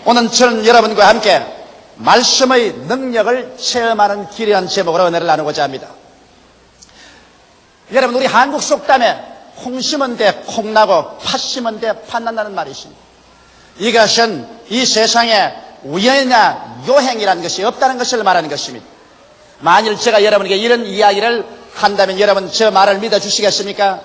오늘 저는 여러분과 함께 말씀의 능력을 체험하는 길이라는 제목으로 은혜를 나누고자 합니다. 여러분, 우리 한국 속담에 콩 심은 데 콩나고 팥 심은 데 팥 난다는 말이 있습니다. 이것은 이 세상에 우연이나 요행이라는 것이 없다는 것을 말하는 것입니다. 만일 제가 여러분에게 이런 이야기를 한다면 여러분 저 말을 믿어주시겠습니까?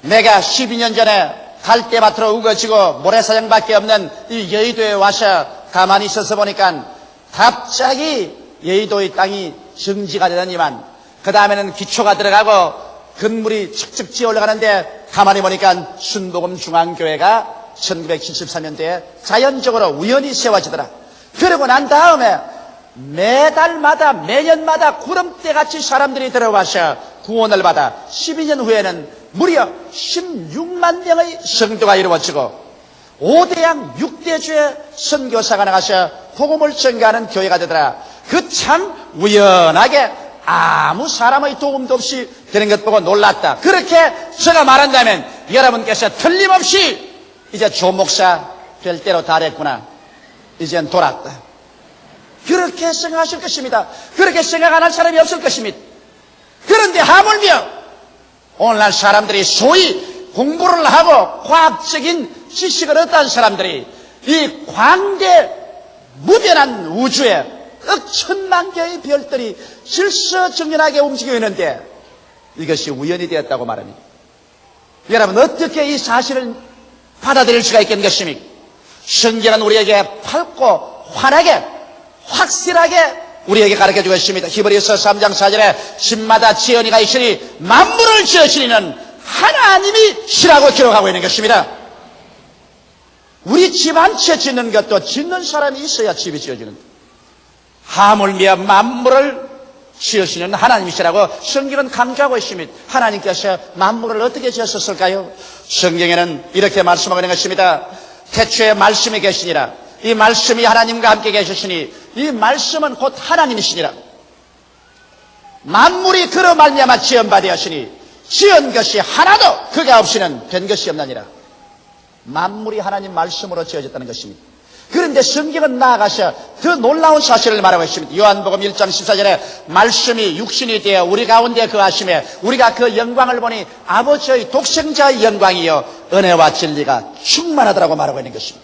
내가 12년 전에 갈대밭으로 우거지고 모래사장밖에 없는 이 여의도에 와서 가만히 있어서 보니까 갑자기 여의도의 땅이 정지가 되더니만 그 다음에는 기초가 들어가고 건물이 척척 지어 올라가는데 가만히 보니까 순복음중앙교회가 1973년도에 자연적으로 우연히 세워지더라. 그러고 난 다음에 매달마다 매년마다 구름대같이 사람들이 들어와서 구원을 받아 12년 후에는 무려 16만 명의 성도가 이루어지고 5대양 6대주의 선교사가 나가서 복음을 전가하는 교회가 되더라. 그 참 우연하게 아무 사람의 도움도 없이 되는 것 보고 놀랐다. 그렇게 제가 말한다면 여러분께서 틀림없이 이제 조목사 될 때로 다 됐구나, 이젠 돌았다, 그렇게 생각하실 것입니다. 그렇게 생각 안 할 사람이 없을 것입니다. 그런데 하물며 오늘날 사람들이 소위 공부를 하고 과학적인 지식을 얻은 사람들이 이 광대 무변한 우주에 억천만 개의 별들이 질서정연하게 움직여 있는데 이것이 우연이 되었다고 말합니다. 여러분, 어떻게 이 사실을 받아들일 수가 있겠는 것입니까? 성경은 우리에게 밝고 환하게 확실하게 우리에게 가르쳐주고 있습니다. 히브리서 3장 4절에 집마다 지은이가 있으니 만물을 지으시는 하나님이 시라고 기록하고 있는 것입니다. 우리 집 한 채 짓는 것도 짓는 사람이 있어야 집이 지어지는 것. 하물며 만물을 지으시는 하나님이시라고 성경은 강조하고 있습니다. 하나님께서 만물을 어떻게 지었을까요? 성경에는 이렇게 말씀하고 있는 것입니다. 태초에 말씀이 계시니라. 이 말씀이 하나님과 함께 계셨으니 이 말씀은 곧 하나님이시니라. 만물이 그로 말미암아 지은 바 되었으니 지은 것이 하나도 그가 없이는 된 것이 없나니라. 만물이 하나님 말씀으로 지어졌다는 것입니다. 그런데 성경은 나아가서 더 놀라운 사실을 말하고 있습니다. 요한복음 1장 14절에 말씀이 육신이 되어 우리 가운데 거하심에 우리가 그 영광을 보니 아버지의 독생자의 영광이요 은혜와 진리가 충만하더라고 말하고 있는 것입니다.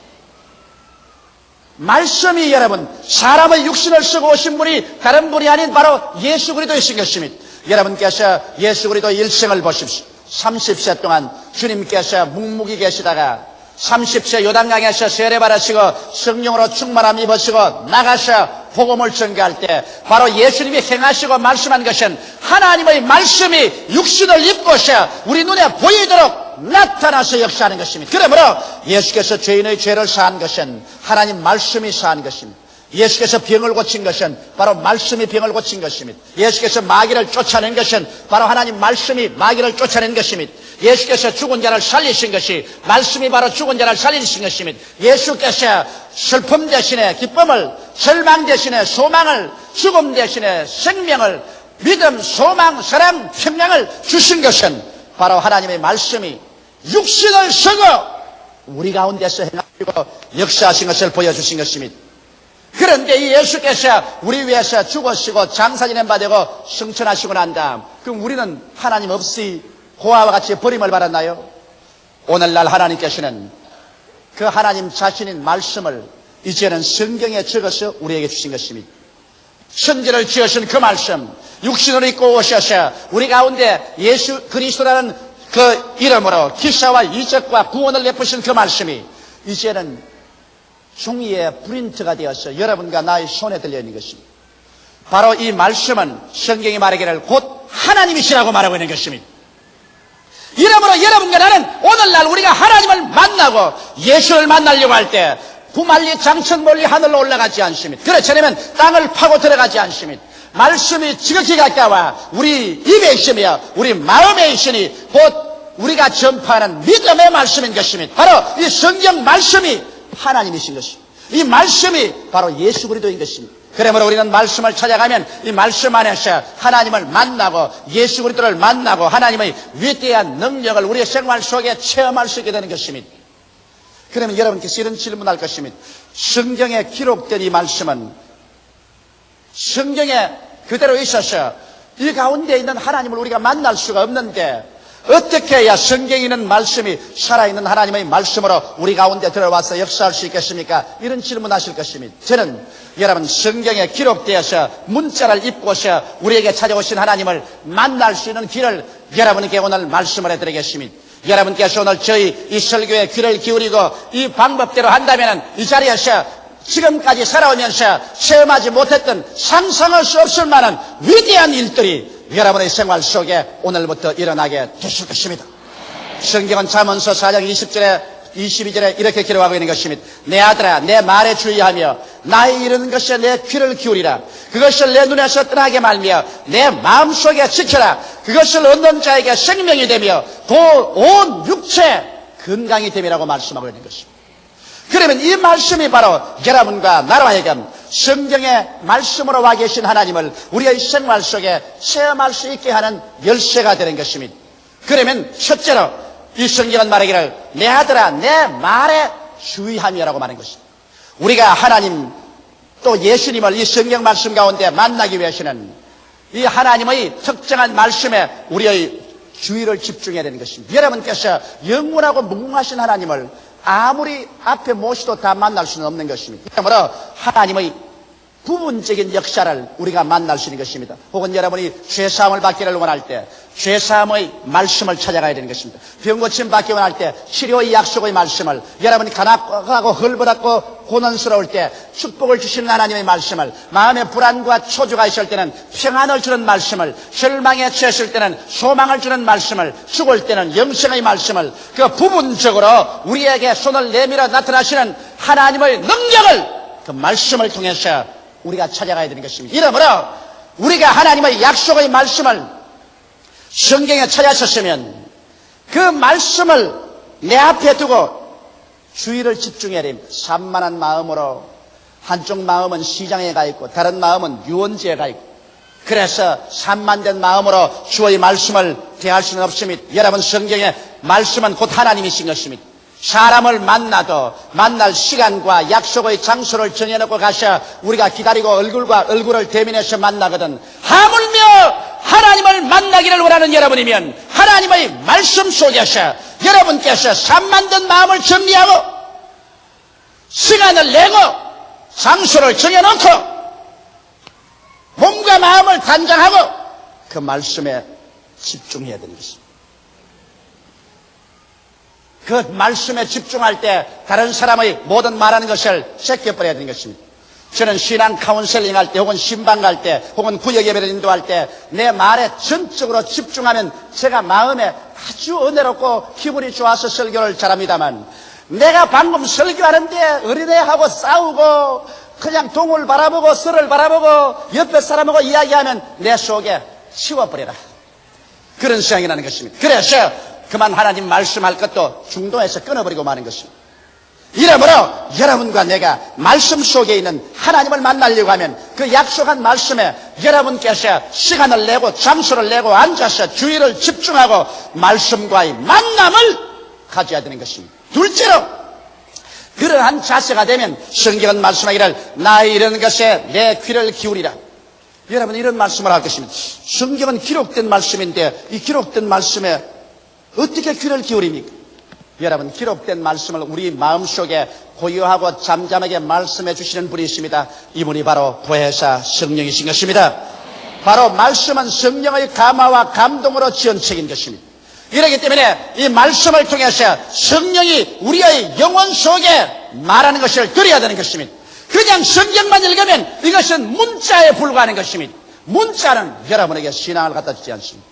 말씀이 여러분 사람의 육신을 쓰고 오신 분이 다른 분이 아닌 바로 예수 그리스도이신 것입니다. 여러분께서 예수 그리스도 일생을 보십시오. 30세 동안 주님께서 묵묵히 계시다가 30세 요단강에서 세례받으시고 성령으로 충만함 입으시고 나가서 복음을 전가할 때 바로 예수님이 행하시고 말씀한 것은 하나님의 말씀이 육신을 입고서 우리 눈에 보이도록 나타나서 역사하는 것입니다. 그러므로 예수께서 죄인의 죄를 사한 것은 하나님 말씀이 사한 것입니다. 예수께서 병을 고친 것은 바로 말씀이 병을 고친 것입니다. 예수께서 마귀를 쫓아낸 것은 바로 하나님 말씀이 마귀를 쫓아낸 것입니다. 예수께서 죽은 자를 살리신 것이 말씀이 바로 죽은 자를 살리신 것입니다. 예수께서 슬픔 대신에 기쁨을, 절망 대신에 소망을, 죽음 대신에 생명을, 믿음, 소망, 사랑, 평강을 주신 것은 바로 하나님의 말씀이 육신을 쓰고 우리 가운데서 행하시고 역사하신 것을 보여주신 것입니다. 그런데 이 예수께서 우리 위해서 죽으시고 장사 지낸 바 되고 승천하시고 난 다음 그럼 우리는 하나님 없이 고아와 같이 버림을 받았나요? 오늘날 하나님께서는 그 하나님 자신인 말씀을 이제는 성경에 적어서 우리에게 주신 것입니다. 천지를 지으신 그 말씀 육신을 입고 오셔서 우리 가운데 예수 그리스도라는 그 이름으로 기사와 이적과 구원을 베푸신 그 말씀이 이제는 종이에 프린트가 되어서 여러분과 나의 손에 들려있는 것입니다. 바로 이 말씀은 성경이 말하기를 곧 하나님이시라고 말하고 있는 것입니다. 이러므로 여러분과 나는 오늘날 우리가 하나님을 만나고 예수를 만나려고 할 때 구말리 장천 멀리 하늘로 올라가지 않습니다. 그렇지 않으면 땅을 파고 들어가지 않습니다. 말씀이 지극히 가까워 우리 입에 있으며 우리 마음에 있으니 곧 우리가 전파하는 믿음의 말씀인 것입니다. 바로 이 성경 말씀이 하나님이신 것입니다. 이 말씀이 바로 예수 그리스도인 것입니다. 그러므로 우리는 말씀을 찾아가면 이 말씀 안에서 하나님을 만나고 예수 그리스도를 만나고 하나님의 위대한 능력을 우리의 생활 속에 체험할 수 있게 되는 것입니다. 그러면 여러분께서 이런 질문할 것입니다. 성경에 기록된 이 말씀은 성경에 그대로 있어서 이 가운데 있는 하나님을 우리가 만날 수가 없는데 어떻게 해야 성경에 있는 말씀이 살아있는 하나님의 말씀으로 우리 가운데 들어와서 역사할 수 있겠습니까? 이런 질문하실 것입니다. 저는 여러분 성경에 기록되어서 문자를 입고서 우리에게 찾아오신 하나님을 만날 수 있는 길을 여러분께 오늘 말씀을 해드리겠습니다. 여러분께서 오늘 저희 이 설교에 귀를 기울이고 이 방법대로 한다면 이 자리에서 지금까지 살아오면서 체험하지 못했던 상상할 수 없을 만한 위대한 일들이 여러분의 생활 속에 오늘부터 일어나게 되실 것입니다. 성경은 잠언서 4장 20절에 22절에 이렇게 기록하고 있는 것입니다. 내 아들아 내 말에 주의하며 나의 이르는 것에 내 귀를 기울이라. 그것을 내 눈에서 떠나게 말며 내 마음속에 지켜라. 그것을 얻는 자에게 생명이 되며 온 육체 건강이 됨이라고 말씀하고 있는 것입니다. 그러면 이 말씀이 바로 여러분과 나로 하여금 성경의 말씀으로 와 계신 하나님을 우리의 생활 속에 체험할 수 있게 하는 열쇠가 되는 것입니다. 그러면 첫째로 이 성경은 말하기를 내 아들아 내 말에 주의하며라고 말하는 것입니다. 우리가 하나님 또 예수님을 이 성경 말씀 가운데 만나기 위해서는 이 하나님의 특정한 말씀에 우리의 주의를 집중해야 되는 것입니다. 여러분께서 영원하고 무궁하신 하나님을 아무리 앞에 모시도 다 만날 수는 없는 것입니다. 그러므로 하나님의 부분적인 역사를 우리가 만날 수 있는 것입니다. 혹은 여러분이 죄사함을 받기를 원할 때 죄사함의 말씀을 찾아가야 되는 것입니다. 병고침 받기 원할 때 치료의 약속의 말씀을, 여러분이 가난하고 헐벗고 고난스러울 때 축복을 주시는 하나님의 말씀을, 마음에 불안과 초조가 있을 때는 평안을 주는 말씀을, 절망에 처했을 때는 소망을 주는 말씀을, 죽을 때는 영생의 말씀을, 그 부분적으로 우리에게 손을 내밀어 나타나시는 하나님의 능력을 그 말씀을 통해서 우리가 찾아가야 되는 것입니다. 이러므로 우리가 하나님의 약속의 말씀을 성경에 찾아섰으면 그 말씀을 내 앞에 두고 주의를 집중해야 됩니다. 산만한 마음으로, 한쪽 마음은 시장에 가 있고 다른 마음은 유원지에 가 있고, 그래서 산만된 마음으로 주의 말씀을 대할 수는 없습니다. 여러분 성경의 말씀은 곧 하나님이신 것입니다. 사람을 만나도 만날 시간과 약속의 장소를 정해놓고 가셔 우리가 기다리고 얼굴과 얼굴을 대면해서 만나거든, 하물며 하나님을 만나기를 원하는 여러분이면 하나님의 말씀 속에서 여러분께서 산만된 마음을 정리하고 시간을 내고 장소를 정해놓고 몸과 마음을 단장하고 그 말씀에 집중해야 되는 것입니다. 그 말씀에 집중할 때 다른 사람의 모든 말하는 것을 제껴버려야 되는 것입니다. 저는 신앙 카운셀링 할 때 혹은 신방 갈 때 혹은 구역 예배를 인도할 때 내 말에 전적으로 집중하면 제가 마음에 아주 은혜롭고 기분이 좋아서 설교를 잘합니다만, 내가 방금 설교하는데 어린애하고 싸우고 그냥 동을 바라보고 설을 바라보고 옆에 사람하고 이야기하면 내 속에 치워버려라, 그런 생각이 나는 것입니다. 그래서 그만 하나님 말씀할 것도 중도에서 끊어버리고 마는 것입니다. 이러므로 여러분과 내가 말씀 속에 있는 하나님을 만나려고 하면 그 약속한 말씀에 여러분께서 시간을 내고 장소를 내고 앉아서 주의를 집중하고 말씀과의 만남을 가져야 되는 것입니다. 둘째로 그러한 자세가 되면 성경은 말씀하기를 나의 이런 것에 내 귀를 기울이라. 여러분 이런 말씀을 할 것입니다. 성경은 기록된 말씀인데 이 기록된 말씀에 어떻게 귀를 기울입니까? 여러분 기록된 말씀을 우리 마음속에 고요하고 잠잠하게 말씀해 주시는 분이 있습니다. 이분이 바로 보혜사 성령이신 것입니다. 바로 말씀은 성령의 감화와 감동으로 지은 책인 것입니다. 이렇기 때문에 이 말씀을 통해서 성령이 우리의 영혼 속에 말하는 것을 들어야 되는 것입니다. 그냥 성경만 읽으면 이것은 문자에 불과하는 것입니다. 문자는 여러분에게 신앙을 갖다 주지 않습니다.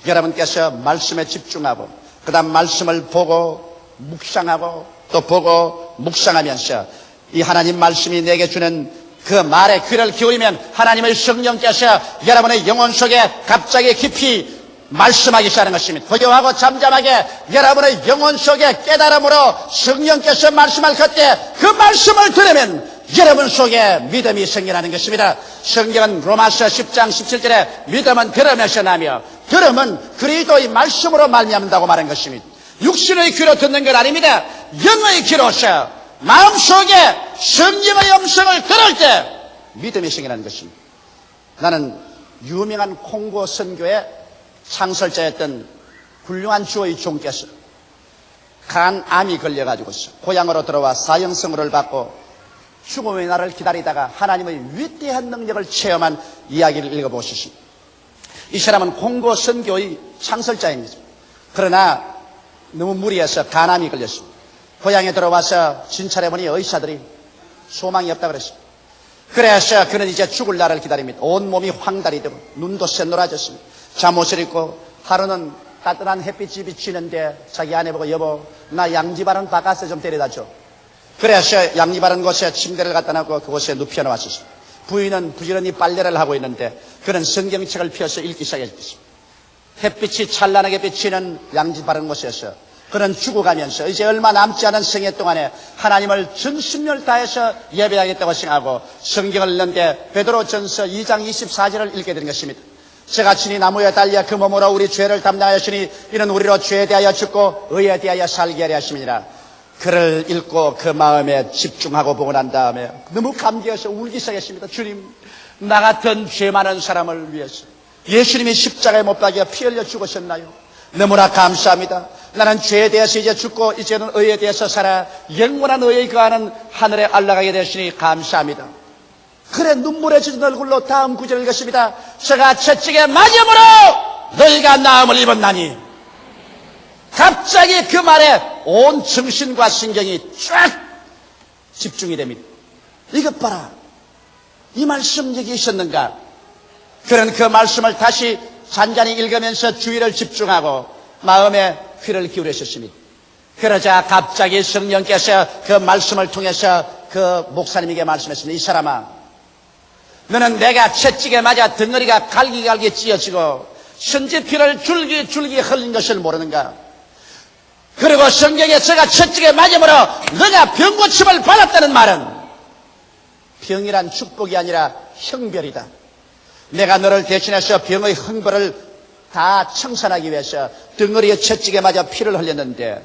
여러분께서 말씀에 집중하고 그 다음 말씀을 보고 묵상하고 또 보고 묵상하면서 이 하나님 말씀이 내게 주는 그 말에 귀를 기울이면 하나님의 성령께서 여러분의 영혼 속에 갑자기 깊이 말씀하기 시작하는 것입니다. 고요하고 잠잠하게 여러분의 영혼 속에 깨달음으로 성령께서 말씀할 그때 그 말씀을 들으면 여러분 속에 믿음이 생겨나는 것입니다. 성경은 로마서 10장 17절에 믿음은 들음에서 나며 들음은 그리스도의 말씀으로 말미암는다고 말한 것입니다. 육신의 귀로 듣는 것 아닙니다. 영의 귀로서 마음속에 성령의 음성을 들을 때 믿음이 생기는 것입니다. 나는 유명한 콩고 선교의 창설자였던 훌륭한 주의 종께서 간암이 걸려가지고서 고향으로 들어와 사형선고를 받고 죽음의 날을 기다리다가 하나님의 위대한 능력을 체험한 이야기를 읽어보셨습니다. 이 사람은 콩고 선교의 창설자입니다. 그러나 너무 무리해서 간암이 걸렸습니다. 고향에 들어와서 진찰해보니 의사들이 소망이 없다 그랬습니다. 그래서 그는 이제 죽을 날을 기다립니다. 온몸이 황달이 되고 눈도 샛노라졌습니다. 잠옷을 입고 하루는 따뜻한 햇빛이 비치는데 자기 아내 보고 여보 나 양지바른 바깥에 좀 데려다줘. 그래서 양지바른 곳에 침대를 갖다 놓고 그곳에 눕혀놓았습니다. 부인은 부지런히 빨래를 하고 있는데 그는 성경책을 펴서 읽기 시작했습니다. 햇빛이 찬란하게 비치는 양지바른 곳에서 그는 죽어가면서 이제 얼마 남지 않은 생애 동안에 하나님을 전심을 다해서 예배하겠다고 생각하고 성경을 읽는데 베드로전서 2장 24절을 읽게 된 것입니다. 제가 친히 나무에 달려 그 몸으로 우리 죄를 담당하였으니 이는 우리로 죄에 대하여 죽고 의에 대하여 살게 하려 하심이니라. 그를 읽고 그 마음에 집중하고 보고 난 다음에 너무 감기해서 울기 시작했습니다. 주님, 나 같은 죄 많은 사람을 위해서 예수님이 십자가에 못 박여 피 흘려 죽으셨나요? 너무나 감사합니다. 나는 죄에 대해서 이제 죽고 이제는 의에 대해서 살아 영원한 의에 거하는 하늘에 올라가게 되시니 감사합니다. 그래 눈물에 젖은 얼굴로 다음 구절을 읽었습니다. 제가 채찍에 맞음으로 너희가 나음을 입었나니. 갑자기 그 말에 온 정신과 신경이 쫙 집중이 됩니다. 이것 봐라. 이 말씀 여기 있었는가? 그는 그 말씀을 다시 잔잔히 읽으면서 주의를 집중하고 마음에 귀를 기울이셨습니다. 그러자 갑자기 성령께서 그 말씀을 통해서 그 목사님에게 말씀했습니다. 이 사람아, 너는 내가 채찍에 맞아 덩어리가 갈기갈기 찢어지고 선지피를 줄기 흘린 것을 모르는가? 그리고 성경에 제가 채찍에 맞음으로 너가 병고침을 받았다는 말은 병이란 축복이 아니라 형벌이다. 내가 너를 대신해서 병의 형벌을 다 청산하기 위해서 덩어리에 채찍에 맞아 피를 흘렸는데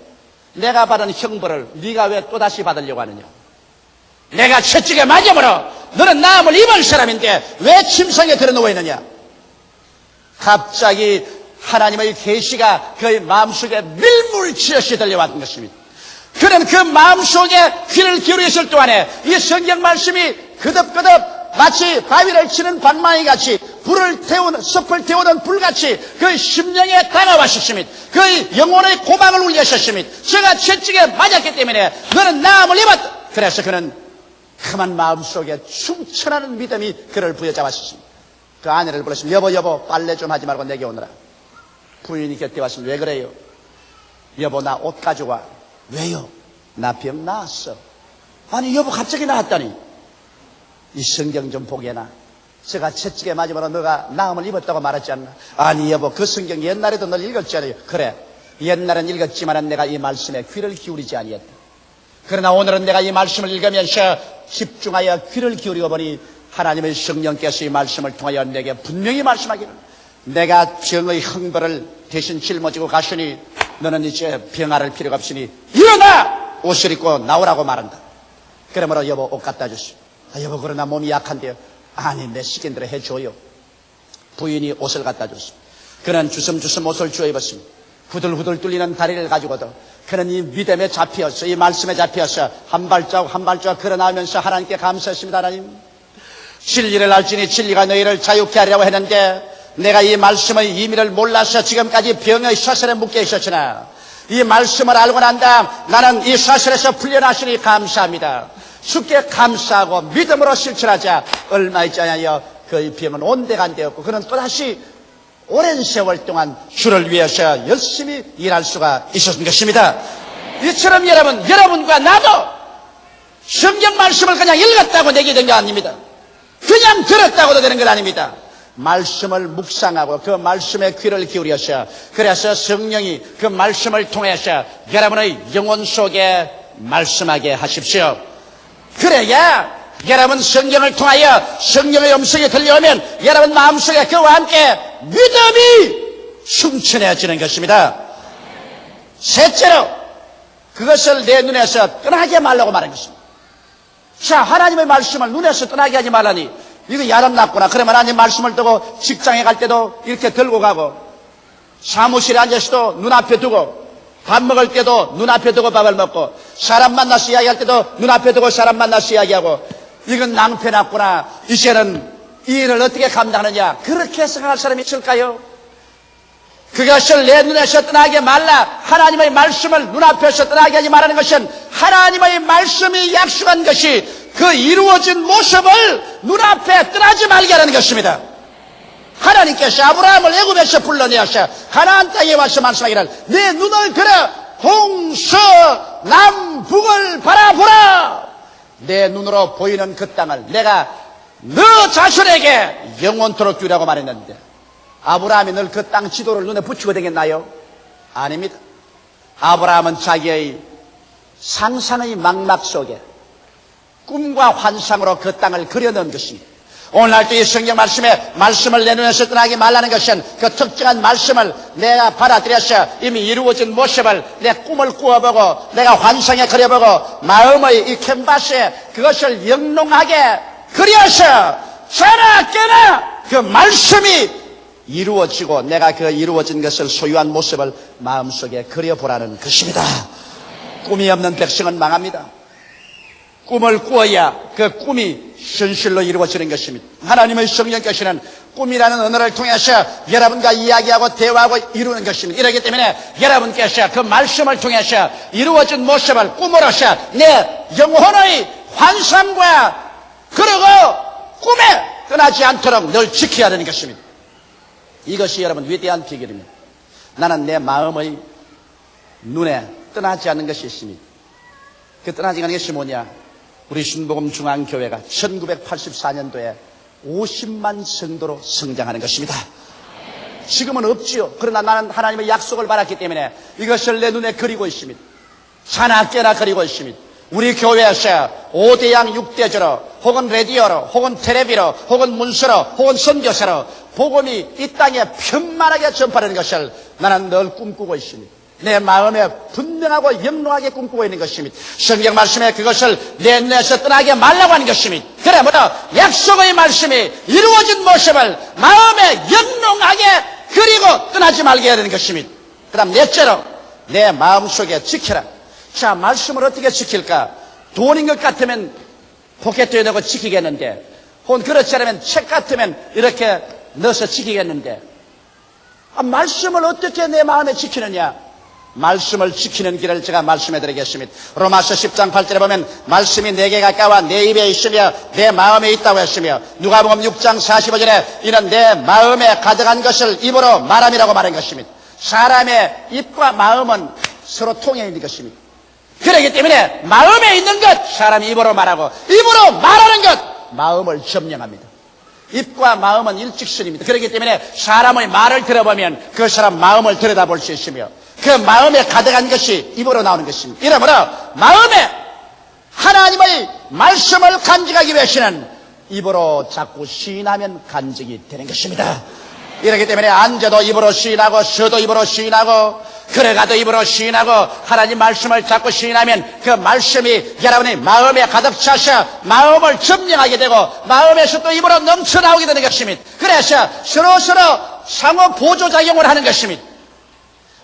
내가 받은 형벌을 네가 왜 또다시 받으려고 하느냐? 내가 채찍에 맞음으로 너는 나음을 입을 사람인데 왜 침상에 들어누워 있느냐? 갑자기 하나님의 계시가 그의 마음속에 밀물치듯이 들려왔던 것입니다. 그는 그 마음속에 귀를 기울였을 동안에 이 성경 말씀이 그득그득 마치 바위를 치는 방망이 같이 숲을 태우는 불같이 그 심령에 다가왔었습니다. 그 영혼의 고막을 울리셨습니다. 제가 채찍에 맞았기 때문에 너는 나음을 입었다. 그래서 그는 험한 마음속에 충천하는 믿음이 그를 부여잡았습니다. 그 아내를 불렀습니다. 여보 빨래 좀 하지 말고 내게 오너라. 부인이 곁에 왔습니다. 왜 그래요? 여보 나 옷 가져와. 왜요? 나 병 나았어. 아니 여보 갑자기 나았다니. 이 성경 좀 보게나. 제가 채찍에 맞으면 너가 나음을 입었다고 말했지 않나? 아니 여보 그 성경 옛날에도 널 읽었지 않아요? 그래 옛날엔 읽었지만 내가 이 말씀에 귀를 기울이지 아니했다. 그러나 오늘은 내가 이 말씀을 읽으면서 집중하여 귀를 기울이고 보니 하나님의 성령께서 이 말씀을 통하여 내게 분명히 말씀하기를 내가 병의 형벌을 대신 짊어지고 가시니 너는 이제 병 앓을 필요가 없으니 일어나! 옷을 입고 나오라고 말한다. 그러므로 여보 옷 갖다 주시오. 여보 그러나 몸이 약한데요. 아니 내 시킨 대로 해줘요. 부인이 옷을 갖다 줬습니다. 그는 주섬주섬 옷을 주워 입었습니다. 후들후들 뚫리는 다리를 가지고도 그는 이 믿음에 잡혀서 이 말씀에 잡혀서 한 발자국 한 발자국 걸어나오면서 하나님께 감사했습니다. 하나님 진리를 알지니 진리가 너희를 자유케 하려고 했는데 내가 이 말씀의 의미를 몰라서 지금까지 병의 사슬에 묶여 있었으나 이 말씀을 알고 난 다음 나는 이 사슬에서 풀려나시니 감사합니다. 주께 감사하고 믿음으로 실천하자 얼마 있지 않아요. 그 병은 온데간데였고 그는 또다시 오랜 세월 동안 주를 위해서 열심히 일할 수가 있었던 것입니다. 이처럼 여러분과 나도 성경 말씀을 그냥 읽었다고 되게 된 게 아닙니다. 그냥 들었다고도 되는 건 아닙니다. 말씀을 묵상하고 그 말씀에 귀를 기울여서 그래서 성령이 그 말씀을 통해서 여러분의 영혼 속에 말씀하게 하십시오. 그래야 여러분 성경을 통하여 성령의 음성이 들려오면 여러분 마음속에 그와 함께 믿음이 충천해지는 것입니다. 셋째로 그것을 내 눈에서 떠나게 말라고 말한 것입니다. 자, 하나님의 말씀을 눈에서 떠나게 하지 말라니 이거 야단났구나. 그러면 하나님 말씀을 두고 직장에 갈 때도 이렇게 들고 가고, 사무실에 앉아서도 눈앞에 두고, 밥 먹을 때도 눈앞에 두고 밥을 먹고, 사람 만나서 이야기할 때도 눈앞에 두고 사람 만나서 이야기하고, 이건 낭패났구나. 이제는 이 일을 어떻게 감당하느냐. 그렇게 생각할 사람이 있을까요? 그것을 내 눈에서 떠나게 말라. 하나님의 말씀을 눈앞에서 떠나게 하지 말라는 것은 하나님의 말씀이 약속한 것이 그 이루어진 모습을 눈앞에 떠나지 말게 하는 것입니다. 하나님께서 아브라함을 애굽에서 불러내어서 가나안 땅에 와서 말씀하기를 내 눈을 들어 동서남북을 바라보라. 내 눈으로 보이는 그 땅을 내가 너 자손에게 영원토록 주라고 말했는데, 아브라함이 늘 그 땅 지도를 눈에 붙이고 다녔나요? 아닙니다. 아브라함은 자기의 상상의 망막 속에 꿈과 환상으로 그 땅을 그려놓은 것입니다. 오늘날도 이 성경 말씀을 내 눈에서 떠나게 말라는 것은 그 특정한 말씀을 내가 받아들여서 이미 이루어진 모습을 내 꿈을 꾸어보고 내가 환상에 그려보고 마음의 이 캔버스에 그것을 영롱하게 그려서 자나 깨나 그 말씀이 이루어지고 내가 그 이루어진 것을 소유한 모습을 마음속에 그려보라는 것입니다. 꿈이 없는 백성은 망합니다. 꿈을 꾸어야 그 꿈이 현실로 이루어지는 것입니다. 하나님의 성령께서는 꿈이라는 언어를 통해서 여러분과 이야기하고 대화하고 이루는 것입니다. 이렇기 때문에 여러분께서 그 말씀을 통해서 이루어진 모습을 꿈으로서 내 영혼의 환상과 그리고 꿈에 떠나지 않도록 늘 지켜야 되는 것입니다. 이것이 여러분 위대한 비결입니다. 나는 내 마음의 눈에 떠나지 않는 것이 있습니다. 그 떠나지 않는 것이 뭐냐? 우리 신복음 중앙교회가 1984년도에 50만 성도로 성장하는 것입니다. 지금은 없지요. 그러나 나는 하나님의 약속을 받았기 때문에 이것을 내 눈에 그리고 있습니다. 자나 깨나 그리고 있습니다. 우리 교회에서 5대양 6대주로 혹은 라디오로 혹은 텔레비로 혹은 문서로 혹은 선교사로 복음이 이 땅에 편만하게 전파되는 것을 나는 늘 꿈꾸고 있습니다. 내 마음에 분명하고 영롱하게 꿈꾸고 있는 것입니다. 성경 말씀에 그것을 내 눈에서 떠나게 말라고 하는 것입니다. 그러므로 약속의 말씀이 이루어진 모습을 마음에 영롱하게 그리고 떠나지 말게 해야 되는 것입니다. 그 다음 넷째로 내 마음속에 지켜라. 자, 말씀을 어떻게 지킬까? 돈인 것 같으면 포켓에 넣고 지키겠는데, 혹은 그렇지 않으면 책 같으면 이렇게 넣어서 지키겠는데, 말씀을 어떻게 내 마음에 지키느냐? 말씀을 지키는 길을 제가 말씀해 드리겠습니다. 로마서 10장 8절에 보면 말씀이 내게 가까워 내 입에 있으며 내 마음에 있다고 했으며, 누가복음 6장 45절에 이는 내 마음에 가득한 것을 입으로 말함이라고 말한 것입니다. 사람의 입과 마음은 서로 통해 있는 것입니다. 그렇기 때문에 마음에 있는 것 사람이 입으로 말하고 입으로 말하는 것 마음을 점령합니다. 입과 마음은 일직선입니다. 그렇기 때문에 사람의 말을 들어보면 그 사람 마음을 들여다볼 수 있으며 그 마음에 가득한 것이 입으로 나오는 것입니다. 이러므로 마음에 하나님의 말씀을 간직하기 위해서는 입으로 자꾸 시인하면 간직이 되는 것입니다. 이렇기 때문에 앉아도 입으로 시인하고 서도 입으로 시인하고 걸어가도 입으로 시인하고 하나님 말씀을 자꾸 시인하면 그 말씀이 여러분의 마음에 가득 차서 마음을 점령하게 되고 마음에서 또 입으로 넘쳐나오게 되는 것입니다. 그래서 서로서로 상호 보조작용을 하는 것입니다.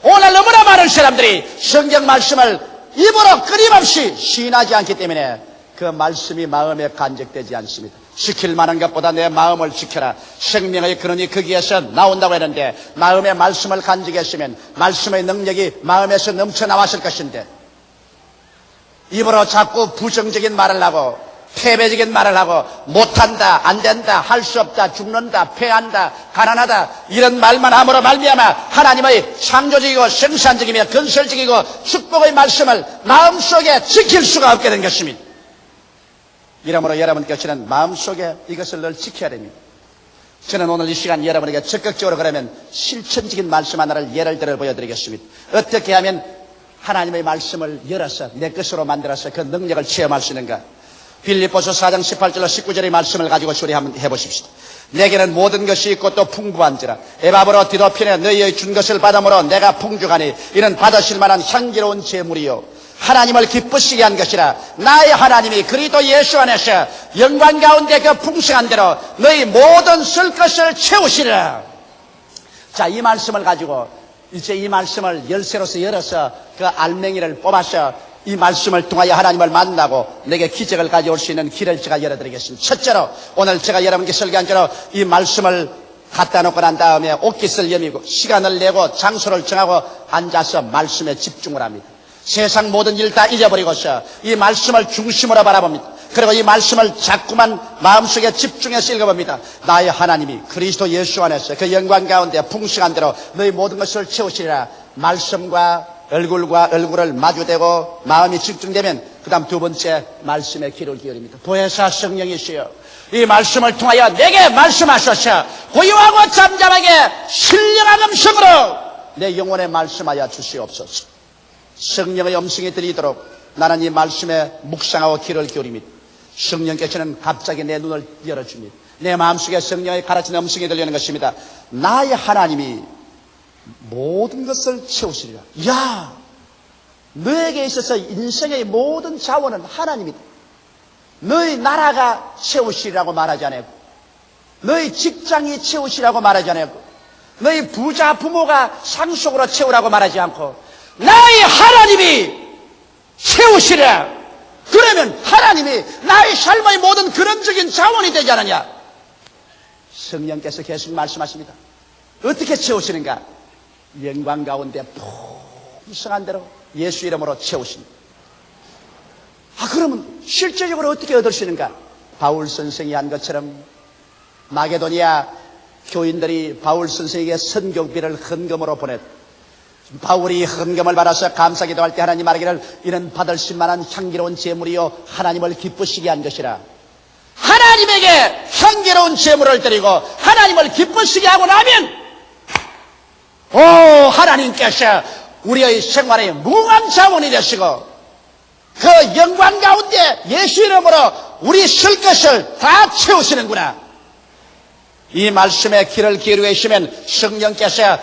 오늘 너무나 많은 사람들이 성경 말씀을 입으로 끊임없이 시인하지 않기 때문에 그 말씀이 마음에 간직되지 않습니다. 지킬 만한 것보다 내 마음을 지켜라. 생명의 근원이 거기에서 나온다고 했는데 마음의 말씀을 간직했으면 말씀의 능력이 마음에서 넘쳐나왔을 것인데 입으로 자꾸 부정적인 말을 하고 패배적인 말을 하고 못한다, 안된다, 할 수 없다, 죽는다, 패한다, 가난하다 이런 말만 함으로 말미암아 하나님의 창조적이고 생산적이며 건설적이고 축복의 말씀을 마음속에 지킬 수가 없게 된 것입니다. 이러므로 여러분께서는 마음속에 이것을 늘 지켜야 됩니다. 저는 오늘 이 시간 여러분에게 적극적으로 그러면 실천적인 말씀 하나를 예를 들어 보여드리겠습니다. 어떻게 하면 하나님의 말씀을 열어서 내 것으로 만들어서 그 능력을 체험할 수 있는가? 빌립보서 4장 18절로 19절의 말씀을 가지고 소리한번 해보십시다. 내게는 모든 것이 있고 또 풍부한지라 에바브로 디도핀에 너희의 준 것을 받음으로 내가 풍족하니 이는 받으실 만한 향기로운 제물이요 하나님을 기쁘시게 한 것이라. 나의 하나님이 그리스도 예수 안에서 영광 가운데 그 풍성한 대로 너희 모든 쓸 것을 채우시리라. 자, 이 말씀을 가지고 이제 이 말씀을 열쇠로서 열어서 그 알맹이를 뽑아서 이 말씀을 통하여 하나님을 만나고 내게 기적을 가져올 수 있는 길을 제가 열어드리겠습니다. 첫째로 오늘 제가 여러분께 설교한 대로 이 말씀을 갖다 놓고 난 다음에 옷깃을 여미고 시간을 내고 장소를 정하고 앉아서 말씀에 집중을 합니다. 세상 모든 일 다 잊어버리고서 이 말씀을 중심으로 바라봅니다. 그리고 이 말씀을 자꾸만 마음속에 집중해서 읽어봅니다. 나의 하나님이 그리스도 예수 안에서 그 영광 가운데 풍성한 대로 너희 모든 것을 채우시리라. 말씀과 얼굴과 얼굴을 마주대고 마음이 집중되면 그 다음 두 번째 말씀에 귀를 기울입니다. 보혜사 성령이시여 이 말씀을 통하여 내게 말씀하셔서 고요하고 잠잠하게 신령한 음성으로 내 영혼에 말씀하여 주시옵소서. 성령의 음성이 들리도록 나는 이 말씀에 묵상하고 귀를 기울입니다. 성령께서는 갑자기 내 눈을 열어줍니다. 내 마음속에 성령의 가르치는 음성이 들리는 것입니다. 나의 하나님이 모든 것을 채우시리라. 야, 너에게 있어서 인생의 모든 자원은 하나님이다. 너희 나라가 채우시리라고 말하지 않았고, 너희 직장이 채우시라고 말하지 않았고, 너희 부자 부모가 상속으로 채우라고 말하지 않고 나의 하나님이 채우시리라. 그러면 하나님이 나의 삶의 모든 근원적인 자원이 되지 않느냐. 성령께서 계속 말씀하십니다. 어떻게 채우시는가? 영광 가운데 풍성한 대로 예수 이름으로 채우십니다. 그러면 실제적으로 어떻게 얻으시는가? 바울 선생이 한 것처럼 마게도니아 교인들이 바울 선생에게 선교비를 헌금으로 보냈다. 바울이 헌금을 받아서 감사기도할 때 하나님 말하기를 이는 받을 만한 향기로운 제물이요 하나님을 기쁘시게 한 것이라. 하나님에게 향기로운 제물을 드리고 하나님을 기쁘시게 하고 나면 하나님께서 우리의 생활에 무한 자원이 되시고 그 영광 가운데 예수 이름으로 우리 쓸 것을 다 채우시는구나. 이 말씀에 귀를 기울이고 계시면 성령께서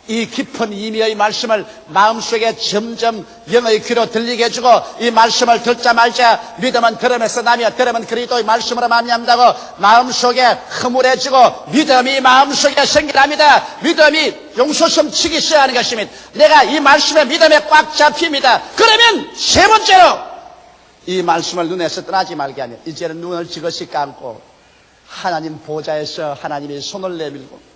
이 깊은 의미의 말씀을 마음속에 점점 영의 귀로 들리게 해주고 이 말씀을 듣자 말자 믿음은 들음에서 나며 들음은 그리스도의 말씀으로 말미암다고 마음속에 흐물해지고 믿음이 마음속에 생기랍니다. 믿음이 용솟음 치기 시작하는 것입니다. 내가 이 말씀에 믿음에 꽉 잡힙니다. 그러면 세 번째로 이 말씀을 눈에서 떠나지 말게 하며 이제는 눈을 지그시 감고 하나님 보좌에서 하나님이 손을 내밀고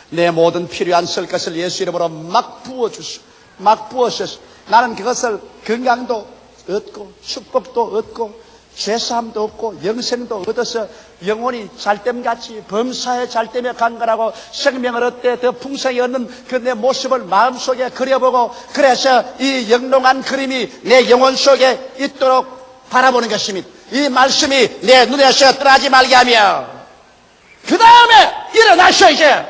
내 모든 필요한 쓸 것을 예수 이름으로 막 부어주시고 막 부어주셔서 나는 그것을 건강도 얻고 축복도 얻고 죄사함도 얻고 영생도 얻어서 영혼이 잘됨같이 범사에 잘됨에 강건하고 생명을 얻되 더 풍성히 얻는 그 내 모습을 마음속에 그려보고 그래서 이 영롱한 그림이 내 영혼 속에 있도록 바라보는 것입니다. 이 말씀이 내 눈에서 떠나지 말게 하며 그 다음에 일어나셔. 이제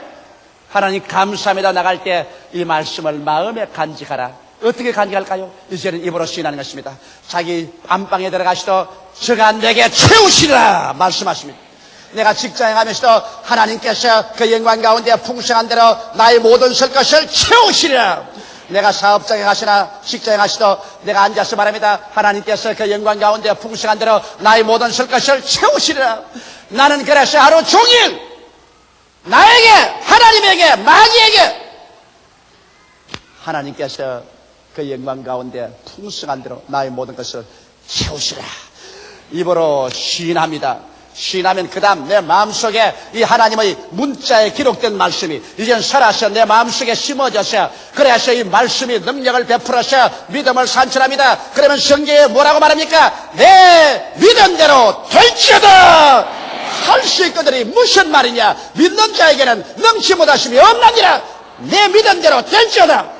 하나님 감사합니다 나갈 때 이 말씀을 마음에 간직하라. 어떻게 간직할까요? 이제는 입으로 시인하는 것입니다. 자기 안방에 들어가시도 저가 내게 채우시리라 말씀하십니다. 내가 직장에 가면서도 하나님께서 그 영광 가운데 풍성한 대로 나의 모든 쓸 것을 채우시리라. 내가 사업장에 가시나 직장에 가시도 내가 앉아서 말합니다. 하나님께서 그 영광 가운데 풍성한 대로 나의 모든 쓸 것을 채우시리라. 나는 그래서 하루 종일 나에게 하나님에게 마귀에게 하나님께서 그 영광 가운데 풍성한 대로 나의 모든 것을 채우시라. 입으로 시인합니다. 시인하면 그 다음 내 마음속에 이 하나님의 문자에 기록된 말씀이 이젠 살아서 내 마음속에 심어져서 그래서 이 말씀이 능력을 베풀어서 믿음을 산출합니다. 그러면 성경에 뭐라고 말합니까? 내 믿음대로 될지어다 할 수 있거든이 무슨 말이냐? 믿는 자에게는 능치 못하심이 없느니라. 내 믿음대로 될지어다.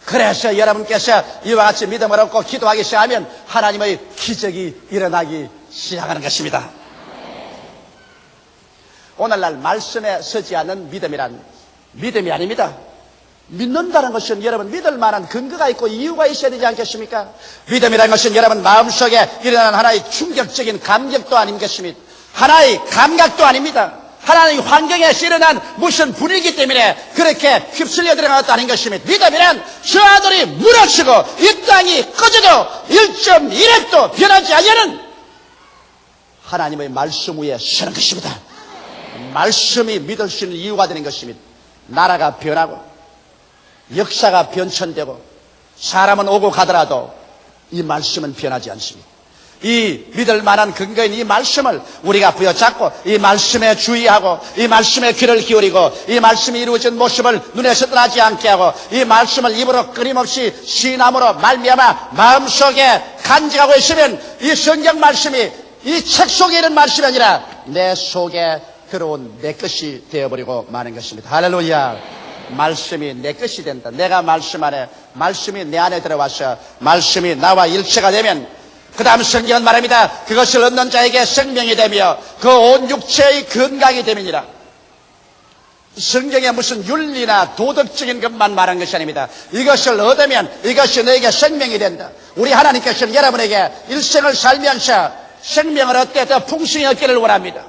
그래서 여러분께서 이와 같이 믿음을 얻고 기도하기 시작하면 하나님의 기적이 일어나기 시작하는 것입니다. 오늘날 말씀에 서지 않는 믿음이란 믿음이 아닙니다. 믿는다는 것은 여러분 믿을 만한 근거가 있고 이유가 있어야 되지 않겠습니까? 믿음이라는 것은 여러분 마음속에 일어나는 하나의 충격적인 감격도 아니겠습니까? 하나의 감각도 아닙니다. 하나의 환경에서 일어난 무슨 분위기 때문에 그렇게 휩쓸려 들어간 것도 아닌 것입니다. 믿음이란 저 하늘이 무너지고 이 땅이 꺼져도 1.1핵도 변하지 않는 하나님의 말씀 위에 서는 것입니다. 말씀이 믿을 수 있는 이유가 되는 것입니다. 나라가 변하고 역사가 변천되고 사람은 오고 가더라도 이 말씀은 변하지 않습니다. 이 믿을 만한 근거인 이 말씀을 우리가 부여잡고 이 말씀에 주의하고 이 말씀에 귀를 기울이고 이 말씀이 이루어진 모습을 눈에서 떠나지 않게 하고 이 말씀을 입으로 끊임없이 시인함으로 말미암아 마음속에 간직하고 있으면 이 성경 말씀이 이 책 속에 있는 말씀이 아니라 내 속에 들어온 내 것이 되어버리고 마는 것입니다. 할렐루야. 말씀이 내 것이 된다. 내가 말씀 안에, 말씀이 내 안에 들어와서 말씀이 나와 일체가 되면 그 다음 성경은 말합니다. 그것을 얻는 자에게 생명이 되며 그 온 육체의 건강이 됨이니라. 성경에 무슨 윤리나 도덕적인 것만 말한 것이 아닙니다. 이것을 얻으면 이것이 너에게 생명이 된다. 우리 하나님께서는 여러분에게 일생을 살면서 생명을 얻되 더 풍성히 얻기를 원합니다.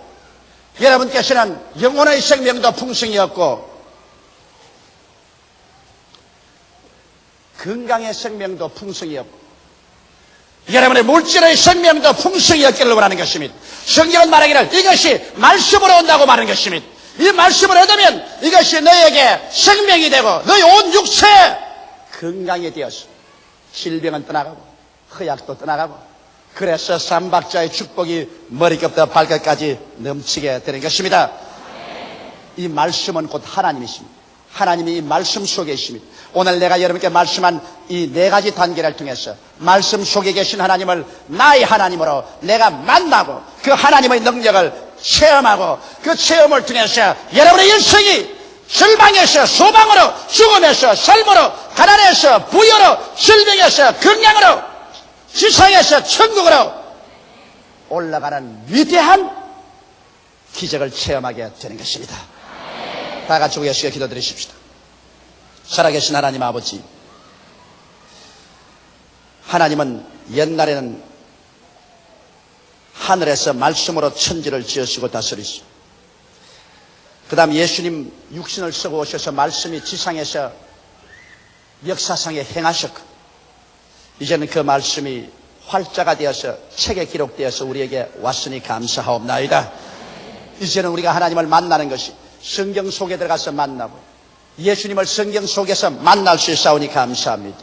여러분께서는 영혼의 생명도 풍성히 얻고 건강의 생명도 풍성히 얻고 여러분의 물질의 생명도 풍성히 얻기를 원하는 것입니다. 성경은 말하기를 이것이 말씀으로 온다고 말하는 것입니다. 이 말씀을 얻으면 이것이 너에게 생명이 되고 너의 온 육체 건강이 되어서 질병은 떠나가고 허약도 떠나가고 그래서 삼박자의 축복이 머리끝부터 발끝까지 넘치게 되는 것입니다. 이 말씀은 곧 하나님이십니다. 하나님이 이 말씀 속에 있습니다. 오늘 내가 여러분께 말씀한 이 네 가지 단계를 통해서 말씀 속에 계신 하나님을 나의 하나님으로 내가 만나고 그 하나님의 능력을 체험하고 그 체험을 통해서 여러분의 일생이 절망에서 소망으로, 죽음에서 삶으로, 가난에서 부여로, 질병에서 건강으로, 지상에서 천국으로 올라가는 위대한 기적을 체험하게 되는 것입니다. 다 같이 우리가 기도드리십시다. 살아계신 하나님 아버지, 하나님은 옛날에는 하늘에서 말씀으로 천지를 지으시고 다스리시고 그 다음 예수님 육신을 쓰고 오셔서 말씀이 지상에서 역사상에 행하셨고 이제는 그 말씀이 활자가 되어서 책에 기록되어서 우리에게 왔으니 감사하옵나이다. 이제는 우리가 하나님을 만나는 것이 성경 속에 들어가서 만나고 예수님을 성경 속에서 만날 수 있사오니 감사합니다.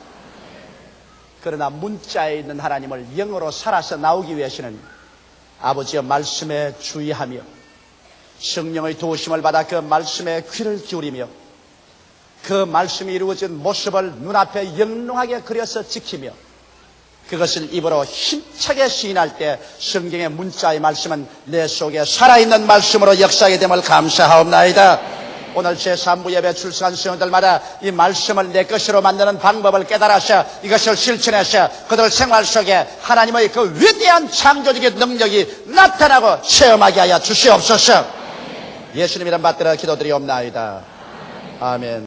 그러나 문자에 있는 하나님을 영으로 살아서 나오기 위해서는 아버지의 말씀에 주의하며 성령의 도우심을 받아 그 말씀에 귀를 기울이며 그 말씀이 이루어진 모습을 눈앞에 영롱하게 그려서 지키며 그것을 입으로 힘차게 시인할 때 성경의 문자의 말씀은 내 속에 살아있는 말씀으로 역사하게 됨을 감사하옵나이다. 오늘 제3부 예배 출석한 성도들마다 이 말씀을 내 것으로 만드는 방법을 깨달아서 이것을 실천해서 그들 생활 속에 하나님의 그 위대한 창조적인 능력이 나타나고 체험하게 하여 주시옵소서. 예수님 이름 받들어 기도드리옵나이다. 아멘.